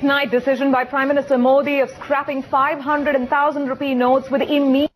night, decision by Prime Minister Modi of scrapping 500 and 1,000 rupee notes with immediate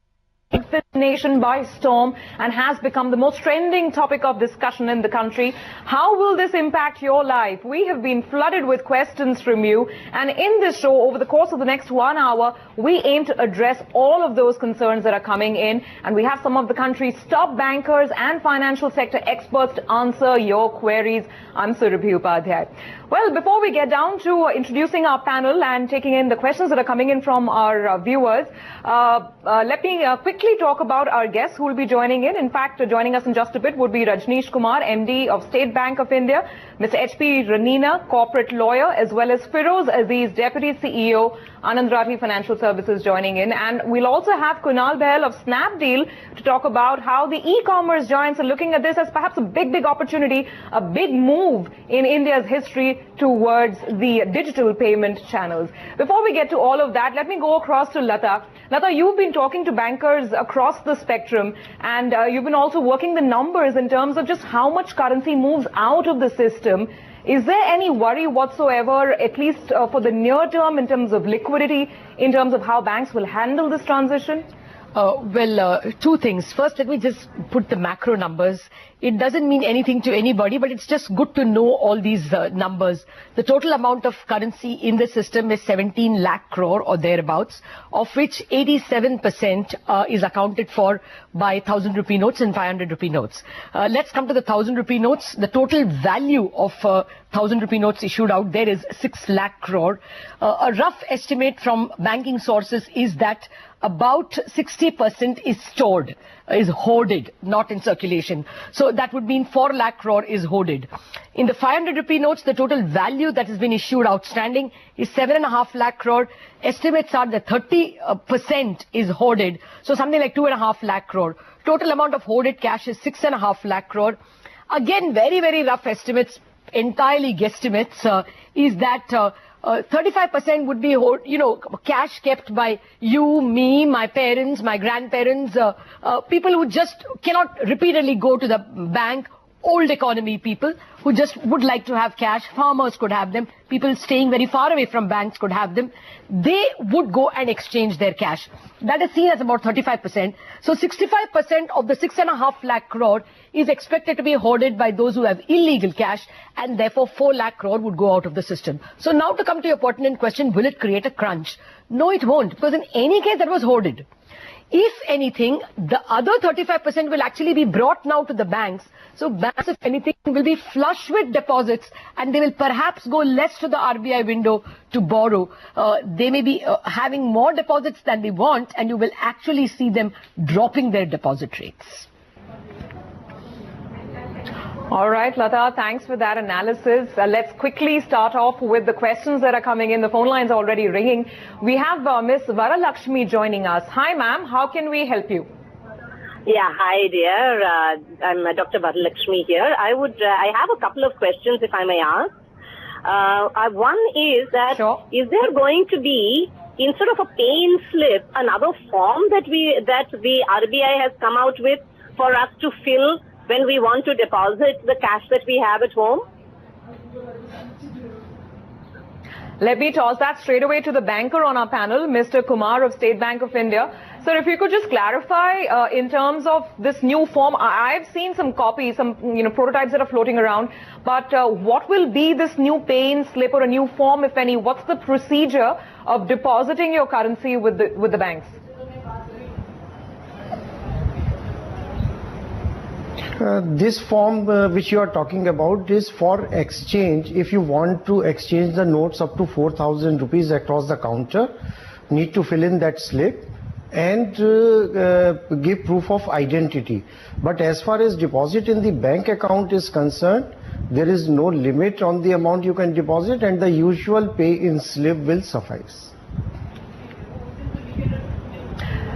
the nation by storm and has become the most trending topic of discussion in the country. How will this impact your life? We have been flooded with questions from you, and in this show, over the course of the next 1 hour, we aim to address all of those concerns that are coming in, and we have some of the country's top bankers and financial sector experts to answer your queries. I'm Surabhi Upadhyay. Well, before we get down to introducing our panel and taking in the questions that are coming in from our viewers, let me quickly talk about our guests who will be joining in. In fact, joining us in just a bit would be Rajneesh Kumar, MD of State Bank of India, Mr. H.P. Ranina, corporate lawyer, as well as Feroz Aziz, Deputy CEO, Anand Rathi Financial Services, joining in. And we'll also have Kunal Bahl of Snapdeal to talk about how the e-commerce giants are looking at this as perhaps a big opportunity, a big move in India's history towards the digital payment channels. Before we get to all of that, let me go across to Lata. Lata, you've been talking to bankers across the spectrum, and you've been also working the numbers in terms of just how much currency moves out of the system. Is there any worry whatsoever, at least for the near term, in terms of liquidity, in terms of how banks will handle this transition? Two things. First, let me just put the macro numbers. It doesn't mean anything to anybody, but it's just good to know all these numbers. The total amount of currency in the system is 17 lakh crore or thereabouts, of which 87% is accounted for by 1,000 rupee notes and 500 rupee notes. Let's come to the 1,000 rupee notes. The total value of 1,000 rupee notes issued out there is 6 lakh crore. A rough estimate from banking sources is that about 60% is stored, is hoarded, not in circulation. So that would mean 4 lakh crore is hoarded. In the 500 rupee notes, the total value that has been issued outstanding is 7.5 lakh crore. Estimates are that 30% is hoarded, so something like 2.5 lakh crore. Total amount of hoarded cash is 6.5 lakh crore. Again, very rough estimates, entirely guesstimates, is that 35% would be, cash kept by you, me, my parents, my grandparents, people who just cannot repeatedly go to the bank, old economy people who just would like to have cash. Farmers could have them. People staying very far away from banks could have them. They would go and exchange their cash. That is seen as about 35%. So 65% of the 6.5 lakh crore is expected to be hoarded by those who have illegal cash, and therefore 4 lakh crore would go out of the system. So now to come to your pertinent question, will it create a crunch? No, it won't, because in any case that was hoarded. If anything, the other 35% will actually be brought now to the banks. So banks, if anything, will be flush with deposits, and they will perhaps go less to the RBI window to borrow. They may be having more deposits than they want, and you will actually see them dropping their deposit rates. All right, Lata, thanks for that analysis. Let's quickly start off with the questions that are coming in. The phone line's already ringing. We have Miss Varalakshmi joining us. Hi, ma'am. How can we help you? Yeah, hi, dear. I'm Dr. Varalakshmi here. I have a couple of questions, if I may ask. One is that, sure, is there going to be, instead of a pay-in slip, another form that the RBI has come out with for us to fill when we want to deposit the cash that we have at home? Let me toss that straight away to the banker on our panel, Mr. Kumar of State Bank of India. Sir, if you could just clarify in terms of this new form. I've seen some copies, some prototypes that are floating around, but what will be this new pay-in slip or a new form, if any? What's the procedure of depositing your currency with the banks? This form which you are talking about is for exchange. If you want to exchange the notes up to 4,000 rupees across the counter, need to fill in that slip and give proof of identity. But as far as deposit in the bank account is concerned, there is no limit on the amount you can deposit, and the usual pay-in slip will suffice.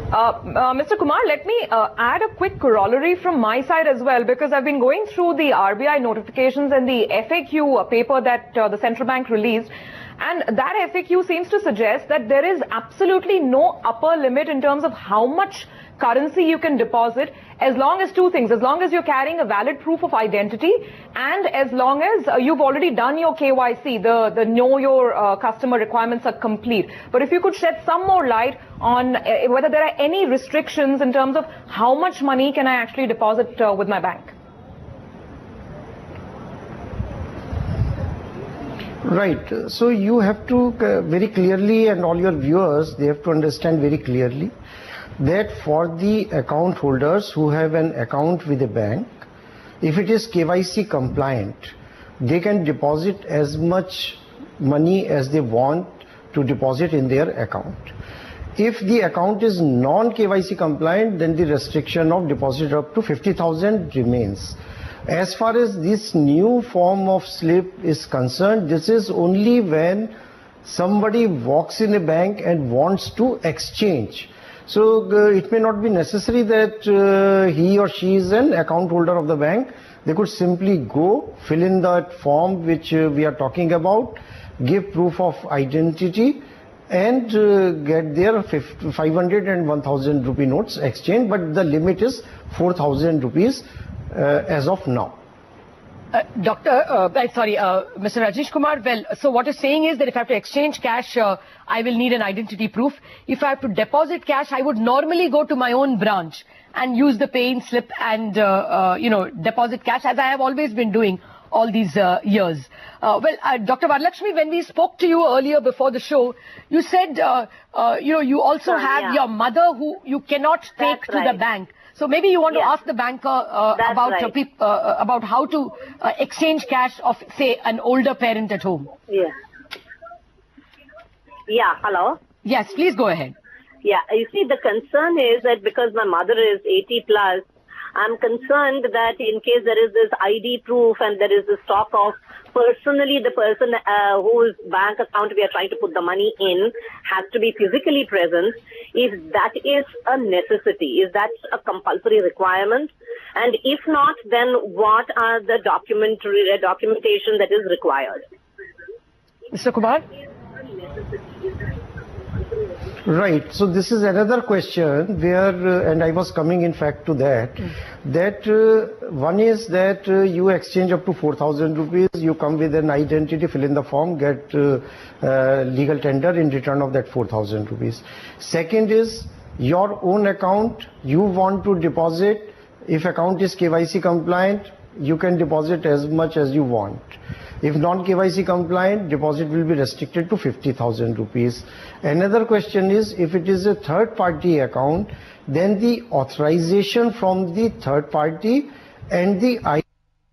Mr. Kumar, let me add a quick corollary from my side as well, because I've been going through the RBI notifications and the FAQ paper that the central bank released. And that FAQ seems to suggest that there is absolutely no upper limit in terms of how much currency you can deposit, as long as two things: as long as you're carrying a valid proof of identity, and as long as you've already done your KYC, the know your customer requirements are complete. But if you could shed some more light on whether there are any restrictions in terms of how much money can I actually deposit with my bank. Right. So you have to very clearly, and all your viewers, they have to understand very clearly that for the account holders who have an account with a bank, if it is KYC compliant, they can deposit as much money as they want to deposit in their account. If the account is non-KYC compliant, then the restriction of deposit up to 50,000 remains. As far as this new form of slip is concerned, this is only when somebody walks in a bank and wants to exchange. So it may not be necessary that he or she is an account holder of the bank. They could simply go, fill in that form which we are talking about, give proof of identity, and get their 500 and 1000 rupee notes exchanged, but the limit is 4000 rupees as of now. Mr. Rajesh Kumar, well, so what you're saying is that if I have to exchange cash, I will need an identity proof. If I have to deposit cash, I would normally go to my own branch and use the pay-in slip and, deposit cash, as I have always been doing all these years. Dr. Varalakshmi, when we spoke to you earlier before the show, you said, you also have your mother who you cannot take to the bank. So maybe you want to ask the banker about how to exchange cash of, say, an older parent at home. Yeah. Yeah, hello? Yes, please go ahead. Yeah, you see, the concern is that because my mother is 80 plus, I'm concerned that in case there is this ID proof and there is this talk of personally the person whose bank account we are trying to put the money in has to be physically present, if that is a necessity, is that a compulsory requirement? And if not, then what are the documentation that is required? Mr. Kumar? Right. So this is another question where, and I was coming in fact to that, one is that you exchange up to 4000 rupees, you come with an identity, fill in the form, get legal tender in return of that 4000 rupees. Second is your own account, you want to deposit, if account is KYC compliant, you can deposit as much as you want. If non-KYC compliant, deposit will be restricted to 50,000 rupees. Another question is, if it is a third-party account, then the authorization from the third party and the ID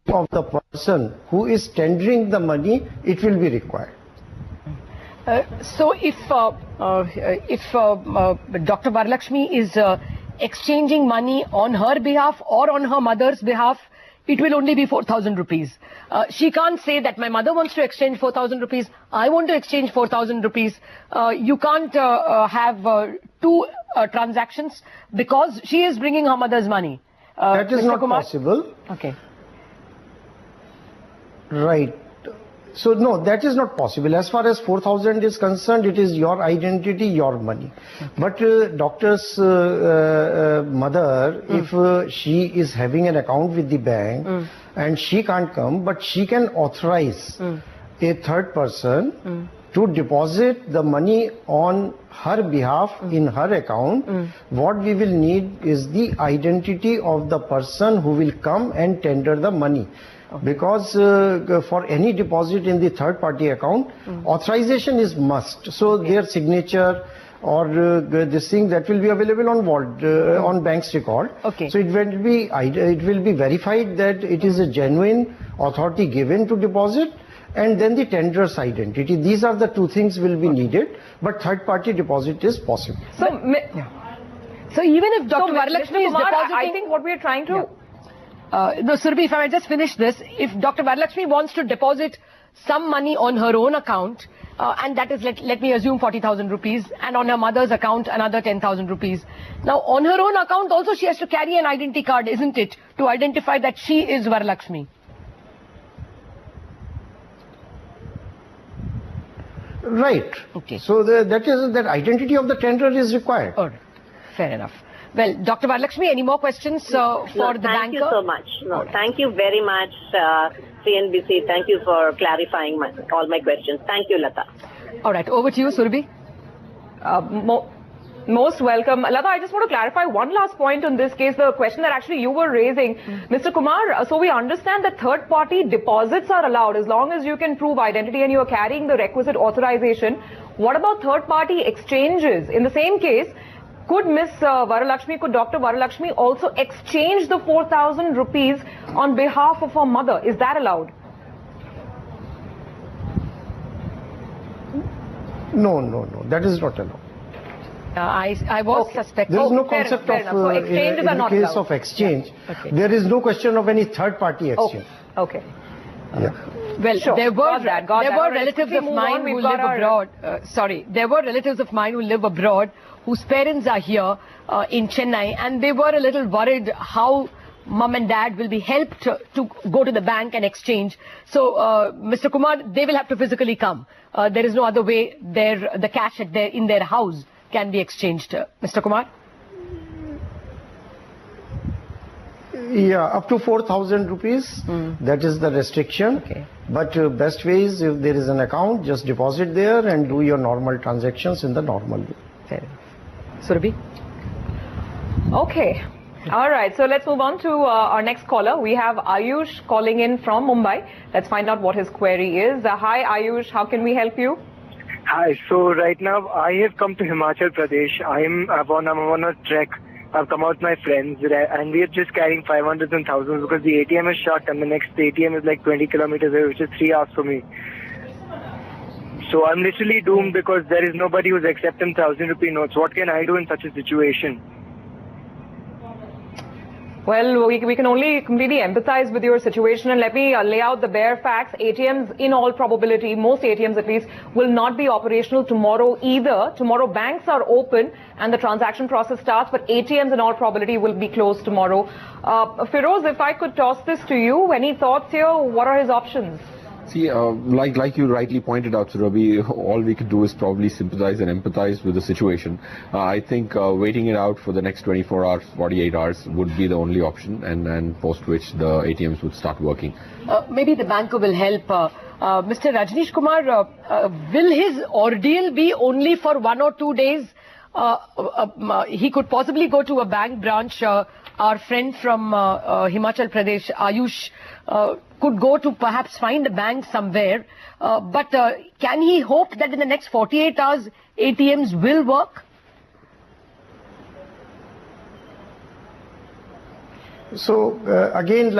of the person who is tendering the money, it will be required. So if Dr. Varalakshmi is exchanging money on her behalf or on her mother's behalf, it will only be 4,000 rupees. She can't say that my mother wants to exchange 4,000 rupees, I want to exchange 4,000 rupees. You can't have two transactions because she is bringing her mother's money. That is Mr. not Kumar? possible. Okay. Right. So no, that is not possible. As far as 4,000 is concerned, it is your identity, your money. Okay. But doctor's mother, if she is having an account with the bank and she can't come, but she can authorize a third person to deposit the money on her behalf in her account. What we will need is the identity of the person who will come and tender the money. Because for any deposit in the third party account, authorization is must. So their signature or this thing that will be available on what? On bank's record. Okay. So it will be verified that it is a genuine authority given to deposit, and then the tender's identity. These are the two things will be needed, but third party deposit is possible. So, so even if Dr. Varalakshmi is depositing, I think what we are trying to... no, Surabhi, if I may just finish this, if Dr. Varalakshmi wants to deposit some money on her own account, and that is, let me assume 40,000 rupees, and on her mother's account another 10,000 rupees. Now, on her own account also she has to carry an identity card, isn't it, to identify that she is Varalakshmi? Right. Okay. So that identity of the tenderer is required. All right. Fair enough. Well, Dr. Varalakshmi, any more questions for the banker? Thank you so much. No, All right. Thank you very much, CNBC. Thank you for clarifying all my questions. Thank you, Lata. All right. Over to you, Surabhi. Most welcome. Lata, I just want to clarify one last point on this case, the question that actually you were raising. Mr. Kumar, so we understand that third-party deposits are allowed as long as you can prove identity and you are carrying the requisite authorization. What about third-party exchanges? In the same case, could Dr. Varalakshmi also exchange the 4,000 rupees on behalf of her mother? Is that allowed? No. That is not allowed. I was suspecting. There is no fair concept enough. of So exchanges in are the not case allowed. of exchange. Yeah. Okay. There is no question of any third-party exchange. Okay. Yeah. Well, Sure. there were Got that. relatives Quickly of move mine on. who We've live got our- abroad. There were relatives of mine who live abroad whose parents are here in Chennai, and they were a little worried how mum and dad will be helped to go to the bank and exchange. So, Mr. Kumar, they will have to physically come. There is no other way. The cash in their house can be exchanged. Mr. Kumar? Yeah, up to 4,000 rupees. That is the restriction. Okay. But best way is, if there is an account, just deposit there and do your normal transactions in the normal way. Fair enough. Surabhi? Okay. All right. So let's move on to our next caller. We have Ayush calling in from Mumbai. Let's find out what his query is. Hi, Ayush. How can we help you? Hi. So right now I have come to Himachal Pradesh. I'm on a trek. I've come out with my friends and we are just carrying 500s and thousands because the ATM is shut and the next ATM is like 20 kilometers away, which is 3 hours for me. So I'm literally doomed because there is nobody who's accepting 1,000 rupee notes. What can I do in such a situation? Well, we can only completely empathize with your situation, and let me lay out the bare facts. ATMs, in all probability, most ATMs at least, will not be operational tomorrow either. Tomorrow banks are open and the transaction process starts, but ATMs in all probability will be closed tomorrow. Feroz, if I could toss this to you, any thoughts here? What are his options? See, like you rightly pointed out, Surabhi, all we could do is probably sympathize and empathize with the situation. I think waiting it out for the next 24 hours, 48 hours would be the only option, and post which the ATMs would start working. Maybe the banker will help. Mr. Rajneesh Kumar, will his ordeal be only for 1 or 2 days? He could possibly go to a bank branch. Our friend from Himachal Pradesh, Ayush, could go to perhaps find a bank somewhere. But can he hope that in the next 48 hours, ATMs will work? So again,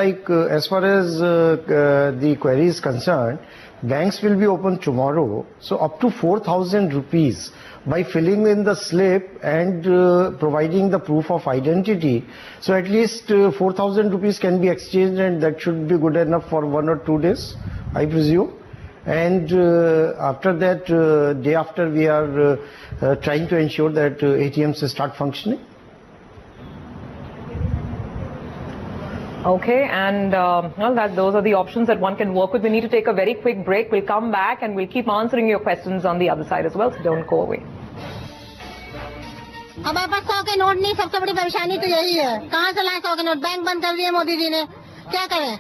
as far as the query is concerned, banks will be open tomorrow. So up to 4,000 rupees by filling in the slip and providing the proof of identity. So at least 4,000 rupees can be exchanged, and that should be good enough for 1 or 2 days, I presume. And after that, day after, we are trying to ensure that ATMs start functioning. Okay, and those are the options that one can work with. We need to take a very quick break. We'll come back and we'll keep answering your questions on the other side as well, so don't go away. अब आप 100 के note नहीं, सबसे बड़ी परेशानी तो यही है, कहाँ से लाए 100 के नोट? बैंक बंद कर दिए मोदी जी ने, क्या करें?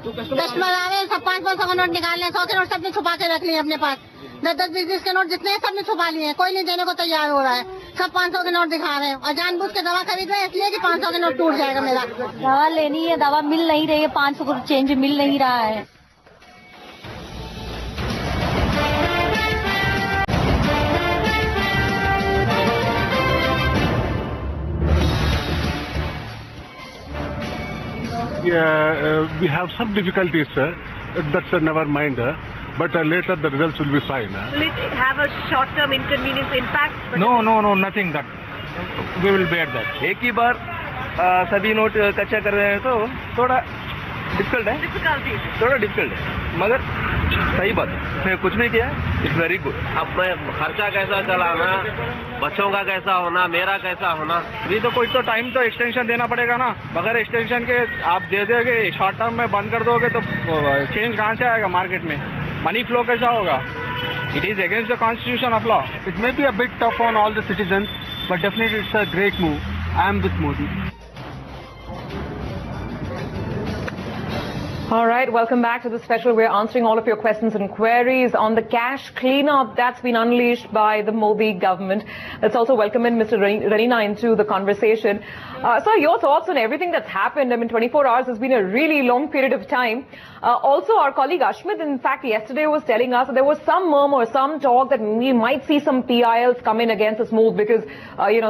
कस्टमर आ रहे, सब 500 के नोट निकाल लें, 100 के नोट सबने छुपा के रख लिए अपने पास, 10-10, 20-20 के नोट जितने हैं सबने छुपा लिए हैं, कोई नहीं देने को तैयार हो रहा है, सब 500 के नोट दिखा रहे हैं और जानबूझ के दवा खरीद रहे हैं इसलिए कि 500 के नोट टूट जाएगा मेरा। दवा लेनी है, दवा मिल नहीं रही है, 500 को चेंज मिल नहीं रहा है। Yeah, we have some difficulties, sir. That's never mind. But later the results will be fine. Will it have a short-term inconvenience impact? No, nothing that. We will bear that. एक ही बार सभी note कच्चा कर रहे हैं तो थोड़ा difficult है, थोड़ा डिफिकल्ट है, मगर सही बात है, मैं कुछ भी किया, इट्स वेरी गुड। अब मैं खर्चा कैसा चलाना, बच्चों का कैसा होना, मेरा कैसा होना, अभी तो कुछ तो टाइम तो एक्सटेंशन देना पड़ेगा ना, बगैर एक्सटेंशन के आप दे दोगे, शॉर्ट टर्म में बंद कर दोगे तो चेंज कहाँ से आएगा मार्केट में, मनी फ्लो कैसा होगा? It is against the constitution of law. It may be a bit tough on all the citizens, but definitely it's a great move. I am with Modi. All right, welcome back to the special. We're answering all of your questions and queries on the cash cleanup that's been unleashed by the Modi government. Let's also welcome in Mr. Ranina into the conversation. Sir, your thoughts on everything that's happened? I mean, 24 hours has been a really long period of time. Also, our colleague Ashmit, in fact, yesterday was telling us that there was some murmur, some talk that we might see some PILs come in against this move because,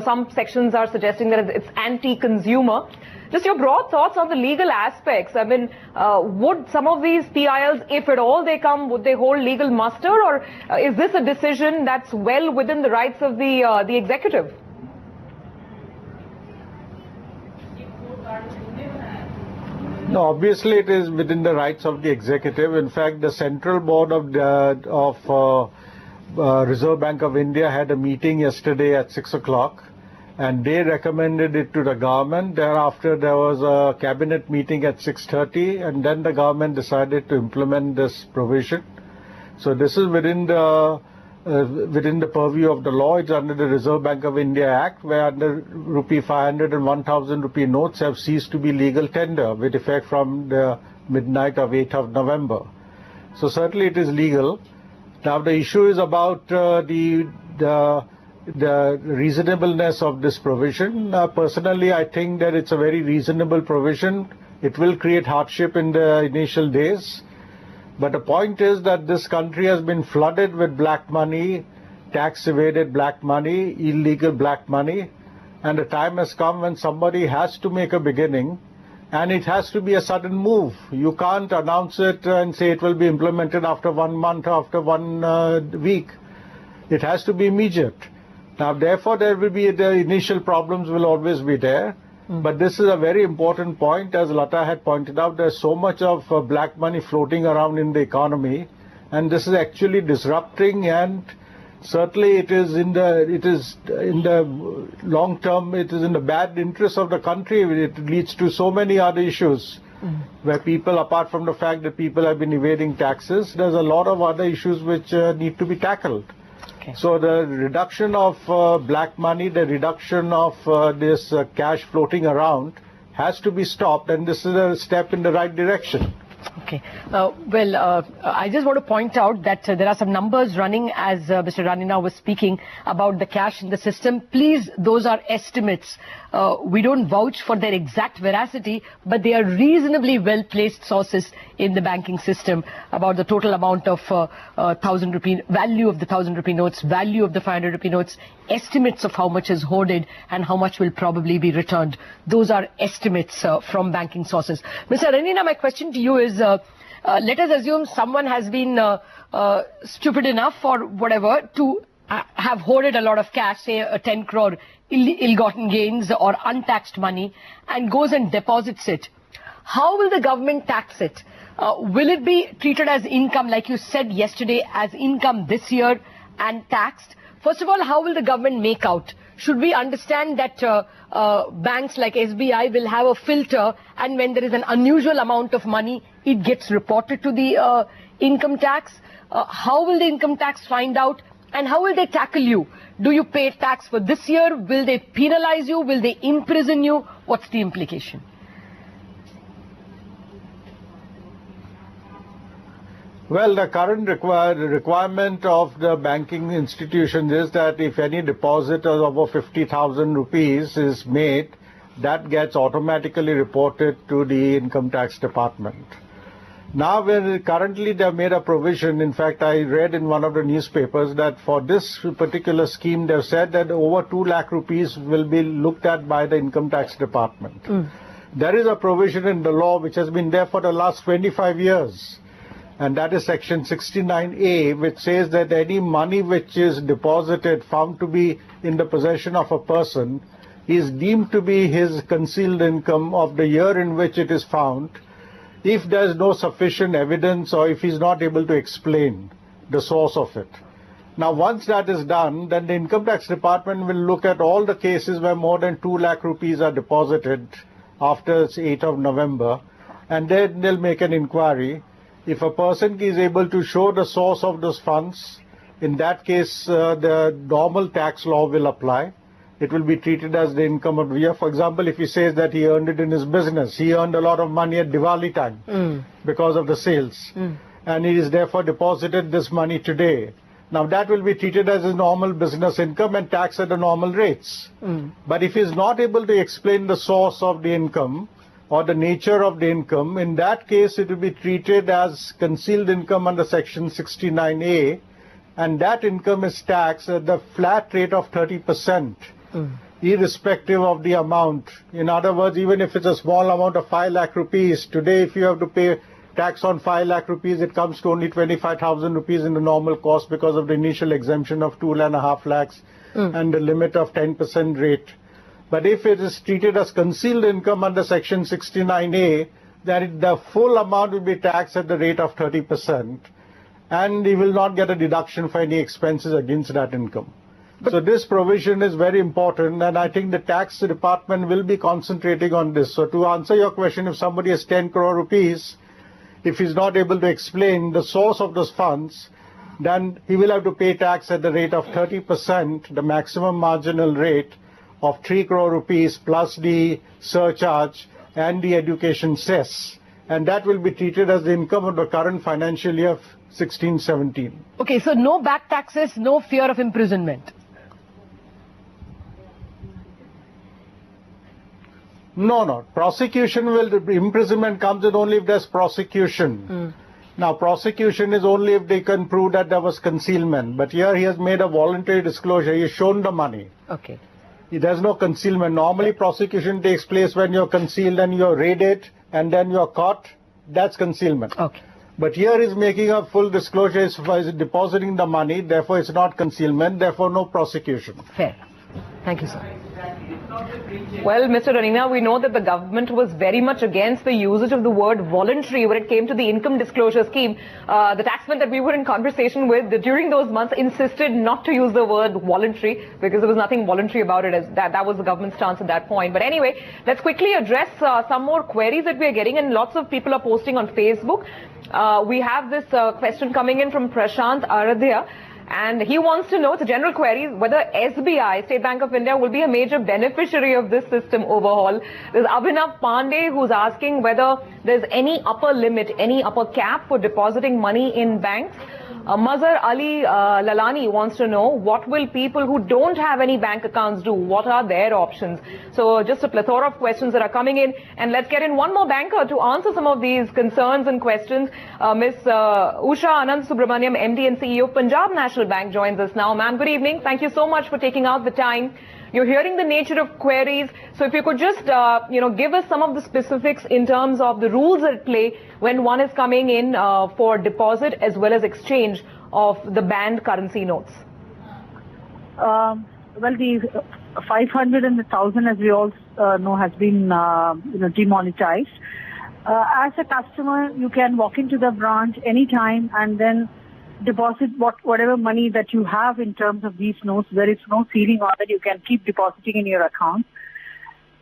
some sections are suggesting that it's anti-consumer. Just your broad thoughts on the legal aspects. I mean, would some of these PILs, if at all they come, would they hold legal muster, or is this a decision that's well within the rights of the executive? No, obviously it is within the rights of the executive. In fact, the Central Board of Reserve Bank of India had a meeting yesterday at 6 o'clock. And they recommended it to the government. Thereafter, there was a cabinet meeting at 6:30, and then the government decided to implement this provision. So this is within the purview of the law. It's under the Reserve Bank of India Act, where under rupee 500 and 1,000 rupee notes have ceased to be legal tender with effect from the midnight of 8th of November. So certainly it is legal. Now the issue is about the reasonableness of this provision. Personally, I think that it's a very reasonable provision. It will create hardship in the initial days. But the point is that this country has been flooded with black money, tax evaded black money, illegal black money. And the time has come when somebody has to make a beginning, and it has to be a sudden move. You can't announce it and say it will be implemented after 1 month, after 1 week. It has to be immediate. Now, therefore, there will be the initial problems will always be there. But this is a very important point. As Lata had pointed out, there's so much of black money floating around in the economy. And this is actually disrupting, and certainly it is in the long term, it is in the bad interest of the country. It leads to so many other issues where people, apart from the fact that people have been evading taxes, there's a lot of other issues which need to be tackled. Okay. So the reduction of black money, the reduction of this cash floating around has to be stopped, and this is a step in the right direction. Okay. I just want to point out that there are some numbers running as Mr. Ranina was speaking about the cash in the system. Please, those are estimates. We don't vouch for their exact veracity, but they are reasonably well-placed sources in the banking system about the total amount of 1,000 rupee, value of the 1,000 rupee notes, value of the 500 rupee notes, estimates of how much is hoarded and how much will probably be returned. Those are estimates from banking sources. Mr. Ranina, my question to you is, let us assume someone has been stupid enough or whatever to have hoarded a lot of cash, say 10 crore ill-gotten gains or untaxed money, and goes and deposits it. How will the government tax it? Will it be treated as income, like you said yesterday, as income this year and taxed? First of all, how will the government make out? Should we understand that banks like SBI will have a filter, and when there is an unusual amount of money, it gets reported to the income tax? How will the income tax find out? And how will they tackle you? Do you pay tax for this year? Will they penalize you? Will they imprison you? What's the implication? Well, the current requirement of the banking institutions is that if any deposit of over 50,000 rupees is made, that gets automatically reported to the income tax department. Now, currently they have made a provision. In fact, I read in one of the newspapers that for this particular scheme, they've said that over 2 lakh rupees will be looked at by the income tax department. There is a provision in the law which has been there for the last 25 years. And that is section 69A, which says that any money which is deposited found to be in the possession of a person is deemed to be his concealed income of the year in which it is found, if there is no sufficient evidence or if he is not able to explain the source of it. Now, once that is done, then the income tax department will look at all the cases where more than 2 lakh rupees are deposited after 8th of November, and then they'll make an inquiry. If a person is able to show the source of those funds, in that case, the normal tax law will apply. It will be treated as the income of the year. For example, if he says that he earned it in his business, he earned a lot of money at Diwali time because of the sales, and he is therefore deposited this money today. Now that will be treated as a normal business income and taxed at the normal rates. But if he is not able to explain the source of the income or the nature of the income, in that case it will be treated as concealed income under section 69A, and that income is taxed at the flat rate of 30%, irrespective of the amount. In other words, even if it's a small amount of 5 lakh rupees, today if you have to pay tax on 5 lakh rupees, it comes to only 25,000 rupees in the normal cost because of the initial exemption of 2.5 lakhs and the limit of 10% rate. But if it is treated as concealed income under section 69A, then the full amount will be taxed at the rate of 30%, and he will not get a deduction for any expenses against that income. So this provision is very important, and I think the tax department will be concentrating on this. So to answer your question, if somebody has 10 crore rupees, if he's not able to explain the source of those funds, then he will have to pay tax at the rate of 30%, the maximum marginal rate of 3 crore rupees plus the surcharge and the education cess. And that will be treated as the income of the current financial year 16-17. Okay, so no back taxes, no fear of imprisonment. No. Prosecution imprisonment comes in only if there's prosecution. Now, prosecution is only if they can prove that there was concealment. But here he has made a voluntary disclosure. He has shown the money. Okay. There's no concealment. Normally, prosecution takes place when you're concealed and you're raided and then you're caught. That's concealment. Okay. But here he's making a full disclosure. He's depositing the money. Therefore, it's not concealment. Therefore, no prosecution. Fair. Thank you, sir. Well, Mr. Ranina, we know that the government was very much against the usage of the word voluntary when it came to the income disclosure scheme. The taxman that we were in conversation with during those months insisted not to use the word voluntary because there was nothing voluntary about it. As that was the government's stance at that point. But anyway, let's quickly address some more queries that we are getting, and lots of people are posting on Facebook. We have this question coming in from Prashant Aradhya. And he wants to know, it's a general query, whether SBI, State Bank of India, will be a major beneficiary of this system overhaul. There's Abhinav Pandey who's asking whether there's any upper limit, any upper cap for depositing money in banks. Mazhar Ali Lalani wants to know, what will people who don't have any bank accounts do? What are their options? So just a plethora of questions that are coming in. And let's get in one more banker to answer some of these concerns and questions. Ms. Usha Anand Subramaniam, MD and CEO of Punjab National Bank, joins us now. Ma'am, good evening. Thank you so much for taking out the time. You're hearing the nature of queries. So if you could just, give us some of the specifics in terms of the rules at play when one is coming in for deposit as well as exchange of the banned currency notes. Well, the 500 and the 1,000, as we all know, has been, demonetized. As a customer, you can walk into the branch anytime and then deposit whatever money that you have in terms of these notes. There is no ceiling on it. You can keep depositing in your account.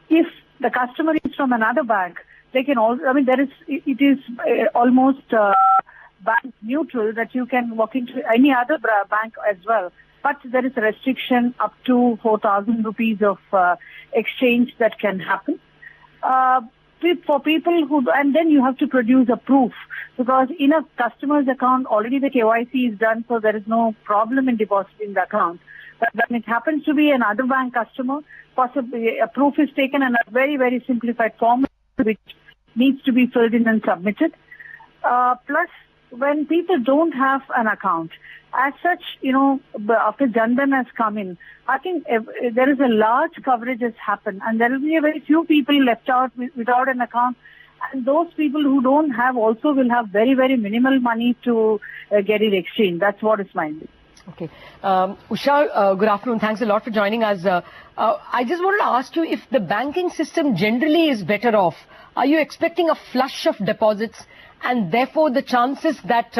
If the customer is from another bank, they can also, it is almost bank neutral that you can walk into any other bank as well. But there is a restriction up to 4,000 rupees of exchange that can happen. For people who, and then you have to produce a proof, because in a customer's account already the KYC is done, so there is no problem in depositing the account. But when it happens to be another bank customer, possibly a proof is taken in a very, very simplified form which needs to be filled in and submitted. Plus, when people don't have an account, as such, after Jandan has come in, I think there is a large coverage has happened, and there will be a very few people left out without an account. And those people who don't have also will have very, very minimal money to get it exchanged. That's what is mine. Okay. Usha, good afternoon. Thanks a lot for joining us. I just wanted to ask you if the banking system generally is better off. Are you expecting a flush of deposits, and therefore the chances that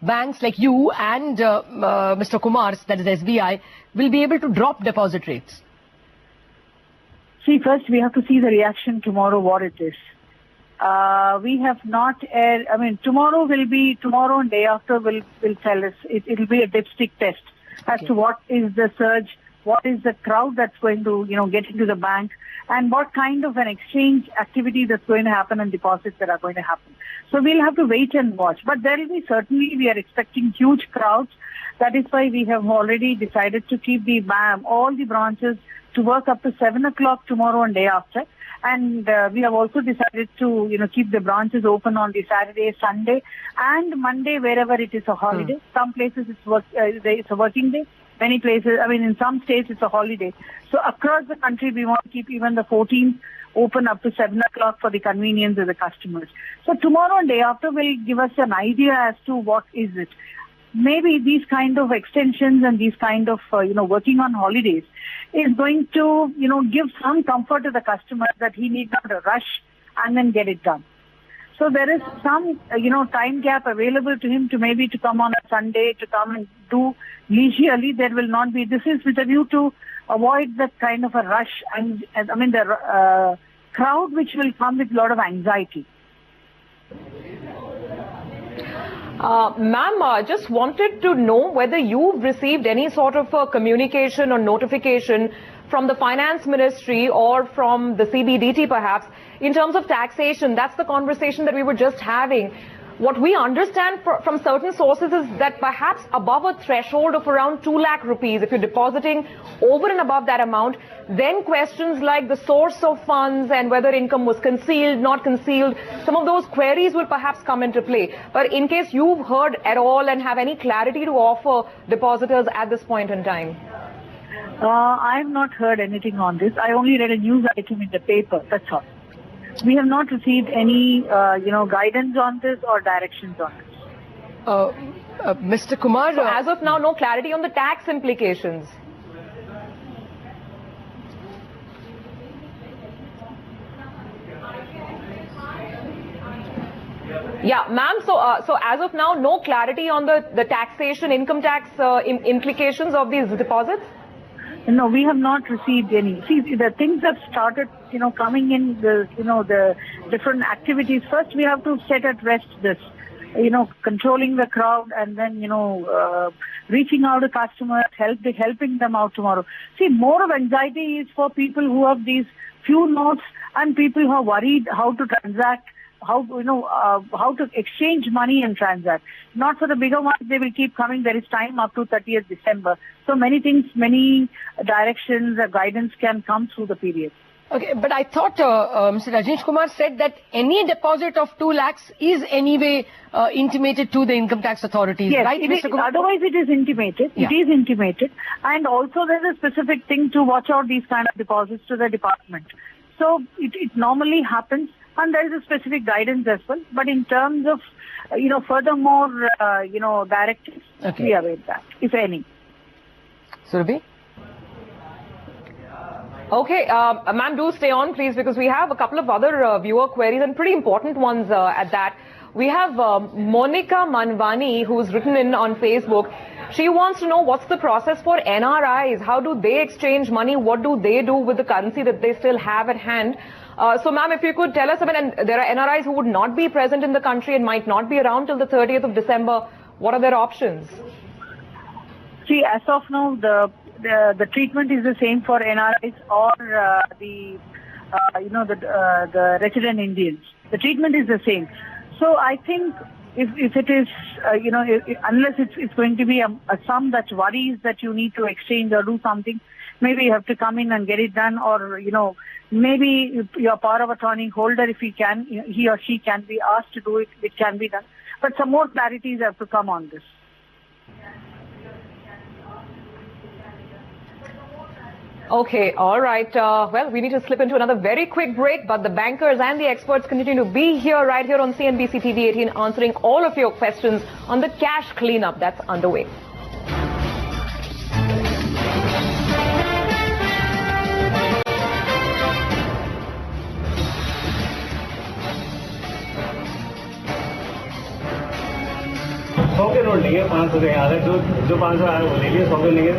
banks like you and Mr. Kumar's, that is SBI, will be able to drop deposit rates? See, first we have to see the reaction tomorrow, what it is. We have not, tomorrow and day after will tell us. It'll be a dipstick test as to what is the surge, what is the crowd that's going to, get into the bank, and what kind of an exchange activity that's going to happen and deposits that are going to happen. So we'll have to wait and watch. But there will be certainly, we are expecting huge crowds. That is why we have already decided to keep all the branches to work up to 7 o'clock tomorrow and day after. And we have also decided to, keep the branches open on the Saturday, Sunday, and Monday wherever it is a holiday. Some places it's a working day. Many places, in some states it's a holiday. So across the country, we want to keep even the 14th open up to 7 o'clock for the convenience of the customers. So tomorrow and day after will give us an idea as to what is it. Maybe these kind of extensions and these kind of, working on holidays is going to, give some comfort to the customer that he need not rush and then get it done. So there is some, time gap available to him to come on a Sunday, to come and do leisurely. There will not be. This is with a view to avoid that kind of a rush and, the crowd which will come with a lot of anxiety. Ma'am, just wanted to know whether you've received any sort of a communication or notification from the Finance Ministry or from the CBDT perhaps in terms of taxation. That's the conversation that we were just having. What we understand from certain sources is that perhaps above a threshold of around 2 lakh rupees, if you're depositing over and above that amount, then questions like the source of funds and whether income was concealed, not concealed, some of those queries will perhaps come into play. But in case you've heard at all and have any clarity to offer depositors at this point in time. I have not heard anything on this. I only read a news item in the paper, that's all. We have not received any, guidance on this or directions on this. Mr. Kumar, so as of now, no clarity on the tax implications. Yeah, ma'am. So as of now, no clarity on the taxation, income tax implications of these deposits. No, we have not received any. See, the things have started, coming in, the different activities. First, we have to set at rest this, controlling the crowd and then, reaching out to customers, helping them out tomorrow. See, more of anxiety is for people who have these few notes and people who are worried how to transact, how to exchange money and transact. Not for the bigger ones, they will keep coming. There is time up to 30th December. So many things, many directions, guidance can come through the period. Okay, but I thought Mr. Rajneesh Kumar said that any deposit of 2 lakhs is anyway intimated to the income tax authorities, yes, right, Mr. Kumar? Otherwise it is intimated. Yeah. It is intimated. And also there is a specific thing to watch out these kind of deposits to the department. So it normally happens. And there is a specific guidance as well. But in terms of, furthermore, directives, we await that, if any. Surabhi? Okay, ma'am, do stay on, please, because we have a couple of other viewer queries and pretty important ones at that. We have Monica Manvani, who's written in on Facebook. She wants to know what's the process for NRIs. How do they exchange money? What do they do with the currency that they still have at hand? So, ma'am, if you could tell us, and there are NRIs who would not be present in the country and might not be around till the 30th of December. What are their options? See, as of now, the treatment is the same for NRIs or the resident Indians. The treatment is the same. So I think if it is, unless it's going to be a sum that worries that you need to exchange or do something, maybe you have to come in and get it done, or, maybe your power of attorney holder, if he or she can be asked to do it, it can be done. But some more clarities have to come on this. Okay, all right. Well, we need to slip into another very quick break, but the bankers and the experts continue to be here, right here on CNBCTV18, answering all of your questions on the cash cleanup that's underway. के note लेंगे 500 के आधे जो 500 आए वो लेंगे 100 के लेंगे।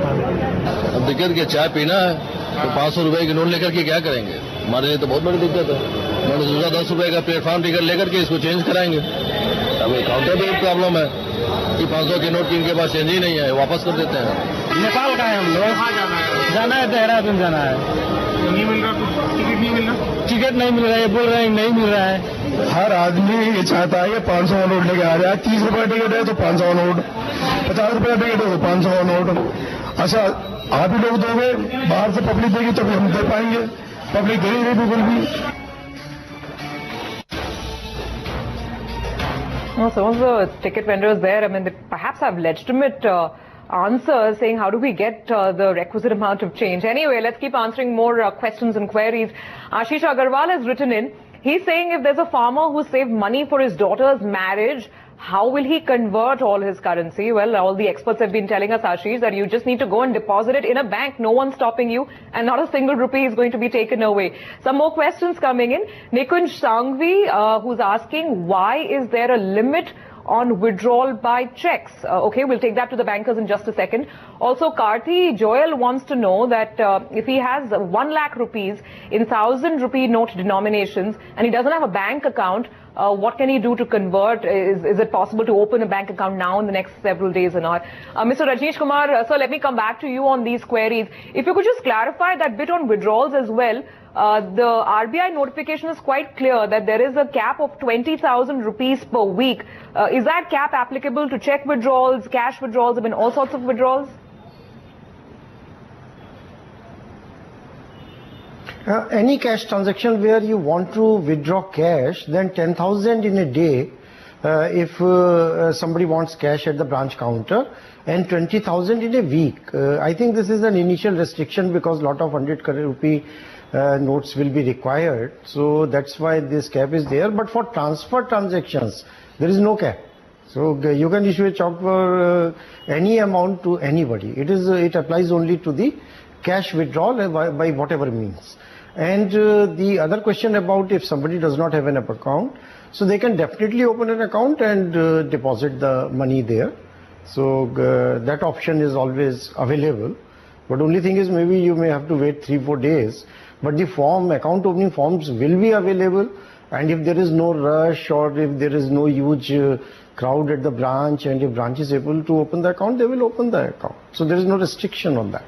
अब दिक्कत क्या, चाय पीना है तो 500 रुपए के नोट लेकर के क्या करेंगे? हमारे लिए तो बहुत बड़ी दिक्कत है। मैंने सोचा 10 रुपए का प्लेटफॉर्म टिकट लेकर के इसको चेंज कराएंगे। अब काउंटर पे प्रॉब्लम है कि 500 के नोट इनके पास चेंज ही नहीं है, वापस कर देते हैं। नेपाल का है हम लोग, जाना है देहरादून जाना है, नहीं मिल रहा, टिकट नहीं मिल रहा, टिकट नहीं मिल रहा है, बोल रहे हैं नहीं मिल रहा है। हर आदमी ये चाहता है 500 का नोट लेके आ रहा है। 30 रुपए का टिकट है तो 500 का नोट, 50 रुपए का टिकट है तो 500 का नोट। अच्छा आप ही लोग दोगे, बाहर से पब्लिक देगी तभी हम दे पाएंगे, पब्लिक दे नहीं बिल्कुल भी। Well, some of the ticket vendors there, I mean, they perhaps have legitimate answers saying how do we get the requisite amount of change. Anyway, let's keep answering more questions and queries. Ashish Agarwal has written in. He's saying if there's a farmer who saved money for his daughter's marriage, how will he convert all his currency? Well, all the experts have been telling us, Ashish, that you just need to go and deposit it in a bank. No one's stopping you, and not a single rupee is going to be taken away. Some more questions coming in. Nikunj Sangvi, who's asking, why is there a limit on withdrawal by checks? Okay, we'll take that to the bankers in just a second. Also, Karthi Joel wants to know that if he has 1 lakh rupees in 1,000 rupee note denominations and he doesn't have a bank account, what can he do to convert? Is it possible to open a bank account now in the next several days or not? Mr. Rajneesh Kumar, sir, let me come back to you on these queries. If you could just clarify that bit on withdrawals as well. The RBI notification is quite clear that there is a cap of 20,000 rupees per week. Is that cap applicable to check withdrawals, cash withdrawals, I mean all sorts of withdrawals? Any cash transaction where you want to withdraw cash, then 10,000 in a day if somebody wants cash at the branch counter, and 20,000 in a week. I think this is an initial restriction because a lot of 100 rupee notes will be required, so that's why this cap is there. But for transfer transactions, there is no cap. So you can issue a check for any amount to anybody. It applies only to the cash withdrawal by whatever means. And the other question about if somebody does not have an account, so they can definitely open an account and deposit the money there. So that option is always available. But only thing is maybe you may have to wait 3-4 days. But the account opening forms will be available, and if there is no rush or if there is no huge crowd at the branch and if branch is able to open the account, they will open the account. So there is no restriction on that.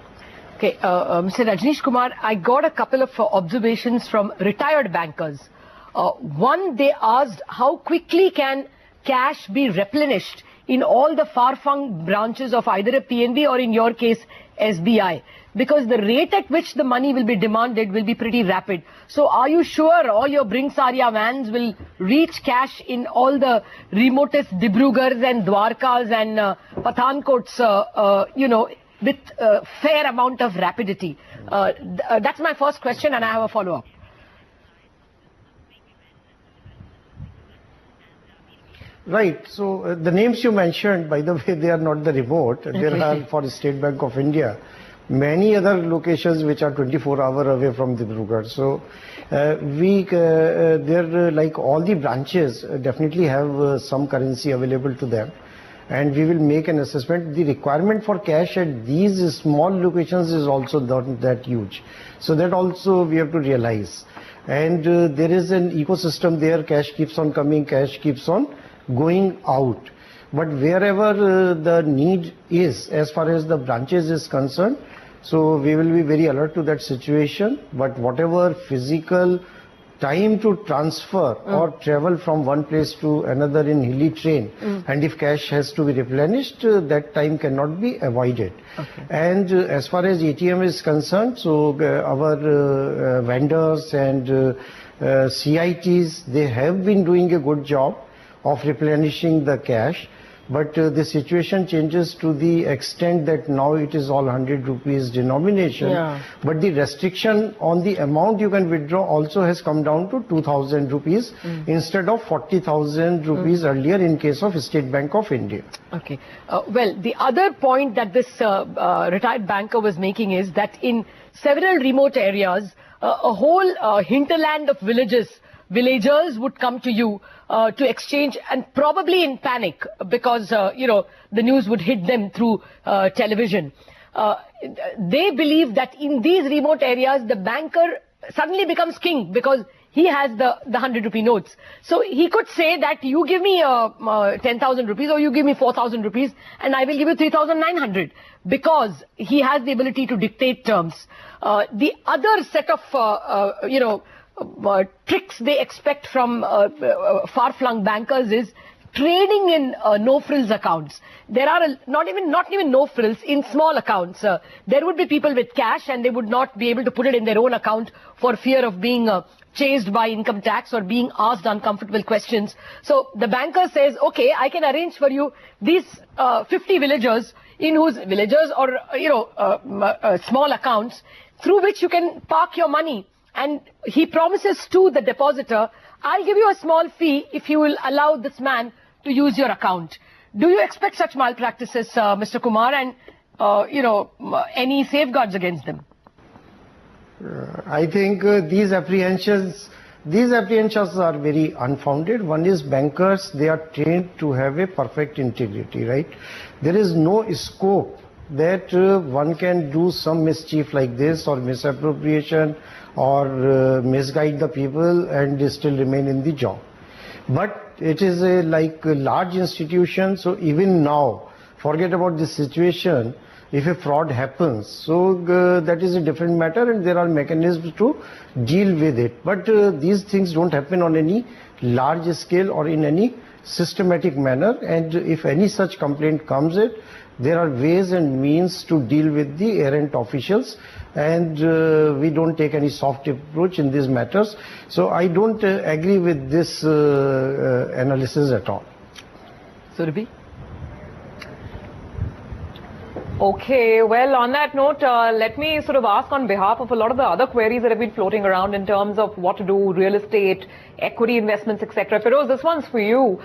Okay, Mr. Rajneesh Kumar, I got a couple of observations from retired bankers. One, they asked how quickly can cash be replenished in all the far-flung branches of either a PNB or in your case SBI, because the rate at which the money will be demanded will be pretty rapid. So are you sure all your Bring Saria vans will reach cash in all the remotest Dibrugars and Dwarkas and Pathankots, you know, with a fair amount of rapidity? That's my first question, and I have a follow-up. Right. So the names you mentioned, by the way, they are not the remote. There are for State Bank of India many other locations which are 24 hours away from Dibrugarh. So they're like all the branches definitely have some currency available to them, and we will make an assessment. The requirement for cash at these small locations is also not that huge. So that also we have to realize. And there is an ecosystem there. Cash keeps on coming, cash keeps on going out. But wherever the need is, as far as the branches is concerned, so we will be very alert to that situation. But whatever physical time to transfer or travel from one place to another in hilly train, and if cash has to be replenished, that time cannot be avoided. And as far as ATM is concerned, so our vendors and CITs, they have been doing a good job of replenishing the cash, but the situation changes to the extent that now it is all 100 rupees denomination, but the restriction on the amount you can withdraw also has come down to 2,000 rupees instead of 40,000 rupees earlier in case of State Bank of India. Okay. Well, the other point that this retired banker was making is that in several remote areas, a whole hinterland of villagers would come to you to exchange, and probably in panic because, you know, the news would hit them through television. They believe that in these remote areas, the banker suddenly becomes king because he has the 100 rupee notes. So he could say that you give me 10,000 rupees or you give me 4,000 rupees and I will give you 3,900 because he has the ability to dictate terms. The other set of, tricks they expect from far-flung bankers is trading in no-frills accounts. There are not even no-frills in small accounts. There would be people with cash and they would not be able to put it in their own account for fear of being chased by income tax or being asked uncomfortable questions. So the banker says, okay, I can arrange for you these 50 villagers or small accounts through which you can park your money. And he promises to the depositor, I'll give you a small fee if you will allow this man to use your account. Do you expect such malpractices, Mr. Kumar, and any safeguards against them? I think these apprehensions are very unfounded. One is bankers, they are trained to have a perfect integrity, right? There is no scope that one can do some mischief like this or misappropriation or misguide the people and still remain in the job. But it is a large institution, so even now, forget about this situation, if a fraud happens, so that is a different matter and there are mechanisms to deal with it. But these things don't happen on any large scale or in any systematic manner, and if any such complaint comes in, there are ways and means to deal with the errant officials, and we don't take any soft approach in these matters. So I don't agree with this analysis at all. Surabhi? Okay, well, on that note, let me sort of ask on behalf of a lot of the other queries that have been floating around in terms of what to do, real estate, equity investments, etc. Feroz, this one's for you.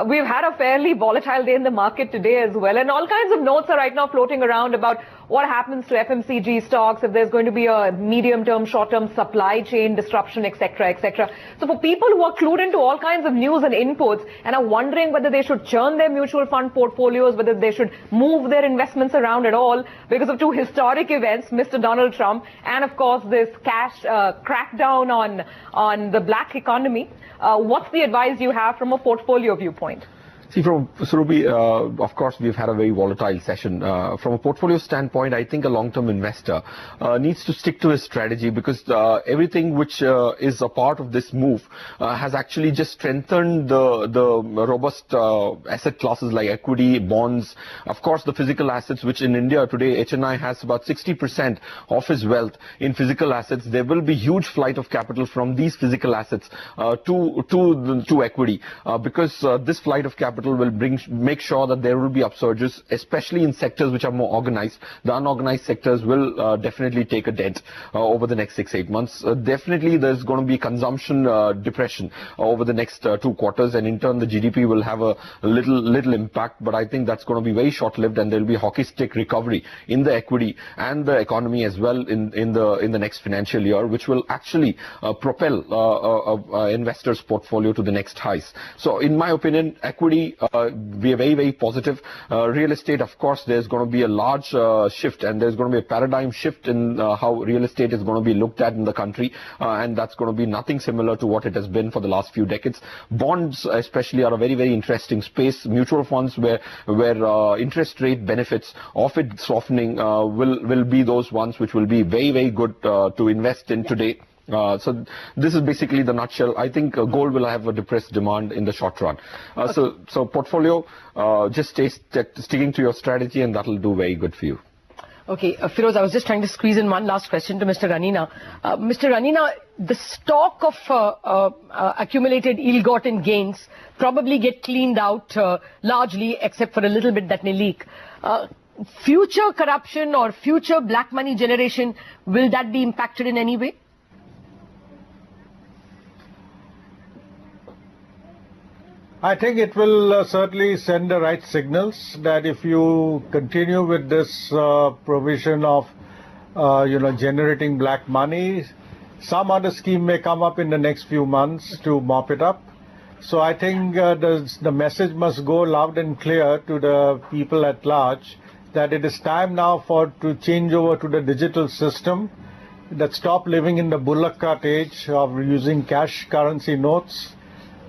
We've had a fairly volatile day in the market today as well, and all kinds of notes are right now floating around about what happens to FMCG stocks, if there's going to be a medium-term, short-term supply chain disruption, etc., etc. So for people who are clued into all kinds of news and inputs and are wondering whether they should churn their mutual fund portfolios, whether they should move their investments around at all because of two historic events, Mr. Donald Trump and, of course, this cash crackdown on the black economy, what's the advice you have from a portfolio viewpoint? See, from Surabhi, of course, we've had a very volatile session. From a portfolio standpoint, I think a long-term investor needs to stick to his strategy because everything which is a part of this move has actually just strengthened the robust asset classes like equity, bonds, of course, the physical assets, which in India today, HNI has about 60% of his wealth in physical assets. There will be huge flight of capital from these physical assets to equity because this flight of capital will make sure that there will be upsurges, especially in sectors which are more organized. The unorganized sectors will definitely take a dent over the next 6-8 months. Definitely there's going to be consumption depression over the next 2 quarters, and in turn the GDP will have a little impact, but I think that's going to be very short-lived, and there will be a hockey stick recovery in the equity and the economy as well in the next financial year, which will actually propel investors' portfolio to the next highs. So in my opinion, equity, we are very, very positive. Real estate, of course, there's going to be a large shift, and there's going to be a paradigm shift in how real estate is going to be looked at in the country, and that's going to be nothing similar to what it has been for the last few decades. Bonds especially are a very, very interesting space. Mutual funds where interest rate benefits of it softening will be those ones which will be very, very good to invest in today. So this is basically the nutshell. I think gold will have a depressed demand in the short run. So portfolio, just sticking to your strategy, and that'll do very good for you. Okay, Feroz, I was just trying to squeeze in one last question to Mr. Ranina. Mr. Ranina, the stock of accumulated ill-gotten gains probably get cleaned out largely, except for a little bit that may leak. Future corruption or future black money generation, will that be impacted in any way? I think it will certainly send the right signals that if you continue with this provision of, generating black money, some other scheme may come up in the next few months to mop it up. So I think the message must go loud and clear to the people at large that it is time now to change over to the digital system, that stop living in the bullock cart age of using cash currency notes.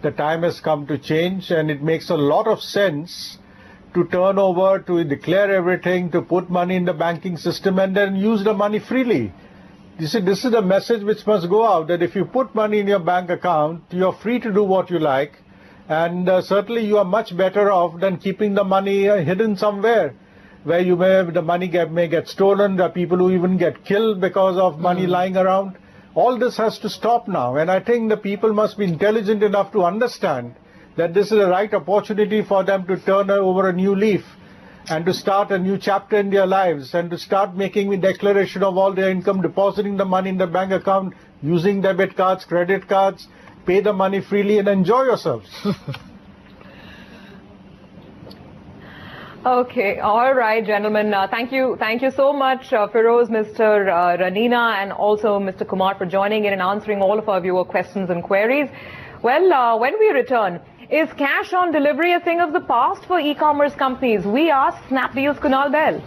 The time has come to change, and it makes a lot of sense to turn over, to declare everything, to put money in the banking system and then use the money freely. You see, this is a message which must go out, that if you put money in your bank account, you're free to do what you like, and certainly you are much better off than keeping the money hidden somewhere, where the money may get stolen. There are people who even get killed because of money lying around. All this has to stop now, and I think the people must be intelligent enough to understand that this is the right opportunity for them to turn over a new leaf and to start a new chapter in their lives, and to start making the declaration of all their income, depositing the money in the bank account, using debit cards, credit cards, pay the money freely and enjoy yourselves. Okay, all right, gentlemen. Thank you so much, Feroz, Mr. Ranina, and also Mr. Kumar for joining in and answering all of our viewer questions and queries. Well, when we return, is cash on delivery a thing of the past for e-commerce companies? We ask Snapdeal's Kunal Bell.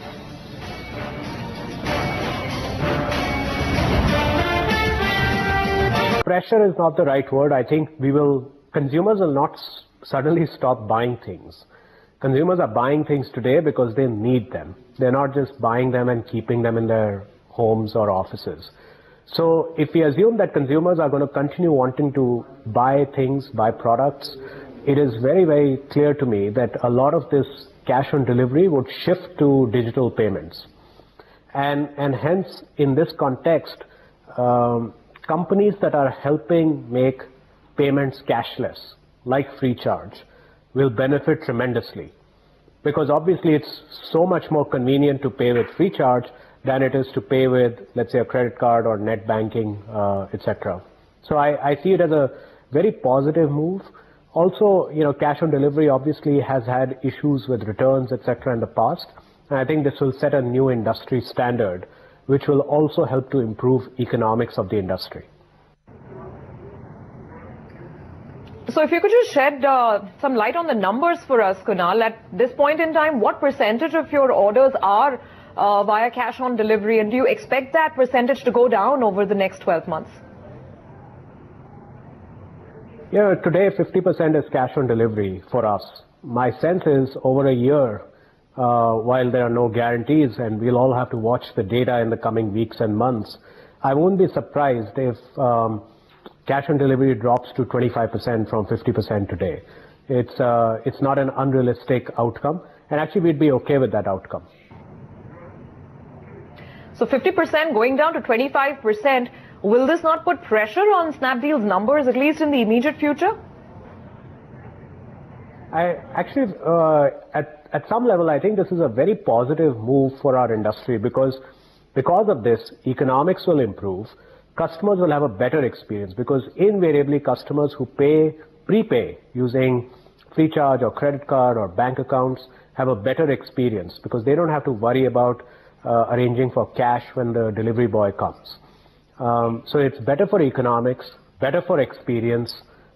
Pressure is not the right word. I think consumers will not suddenly stop buying things. Consumers are buying things today because they need them. They're not just buying them and keeping them in their homes or offices. So if we assume that consumers are going to continue wanting to buy things, buy products, it is very, very clear to me that a lot of this cash on delivery would shift to digital payments. And hence, in this context, companies that are helping make payments cashless, like FreeCharge, will benefit tremendously. Because obviously it's so much more convenient to pay with FreeCharge than it is to pay with, let's say, a credit card or net banking, etc. So I see it as a very positive move. Also, cash on delivery obviously has had issues with returns, etc. in the past. And I think this will set a new industry standard, which will also help to improve economics of the industry. So if you could just shed some light on the numbers for us, Kunal, at this point in time, what percentage of your orders are via cash on delivery, and do you expect that percentage to go down over the next 12 months? Yeah, today 50% is cash on delivery for us. My sense is over a year, while there are no guarantees and we'll all have to watch the data in the coming weeks and months, I won't be surprised if cash on delivery drops to 25% from 50% today. It's not an unrealistic outcome, and actually we'd be okay with that outcome. So 50% going down to 25%, will this not put pressure on Snapdeal's numbers, at least in the immediate future? At some level, I think this is a very positive move for our industry because of this, economics will improve. Customers will have a better experience because invariably customers who prepay using FreeCharge or credit card or bank accounts have a better experience because they don't have to worry about arranging for cash when the delivery boy comes. So it's better for economics, better for experience,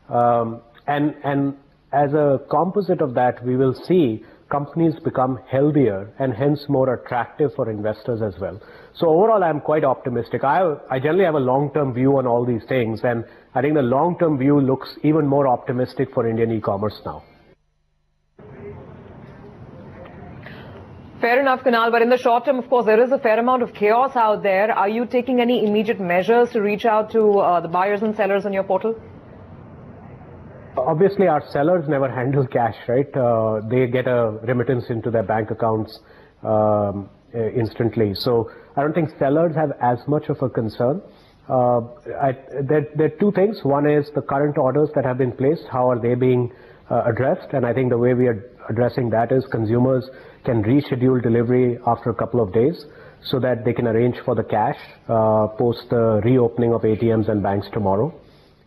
and as a composite of that, we will see companies become healthier and hence more attractive for investors as well. So overall, I'm quite optimistic. I generally have a long-term view on all these things, and I think the long-term view looks even more optimistic for Indian e-commerce now. Fair enough, Kunal, but in the short term, of course, there is a fair amount of chaos out there. Are you taking any immediate measures to reach out to the buyers and sellers on your portal? Obviously, our sellers never handle cash, right? They get a remittance into their bank accounts instantly. So I don't think sellers have as much of a concern. There are two things. One is the current orders that have been placed, how are they being addressed? And I think the way we are addressing that is consumers can reschedule delivery after a couple of days so that they can arrange for the cash post the reopening of ATMs and banks tomorrow.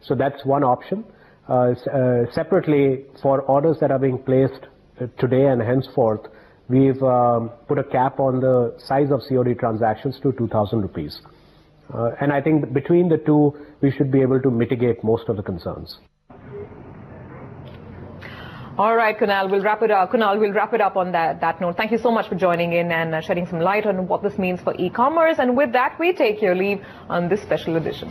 So that's one option. Separately, for orders that are being placed today and henceforth, we've put a cap on the size of COD transactions to 2,000 rupees. And I think between the two, we should be able to mitigate most of the concerns. All right, Kunal, we'll wrap it up. Kunal, we'll wrap it up on that note. Thank you so much for joining in and shedding some light on what this means for e-commerce. And with that, we take your leave on this special edition.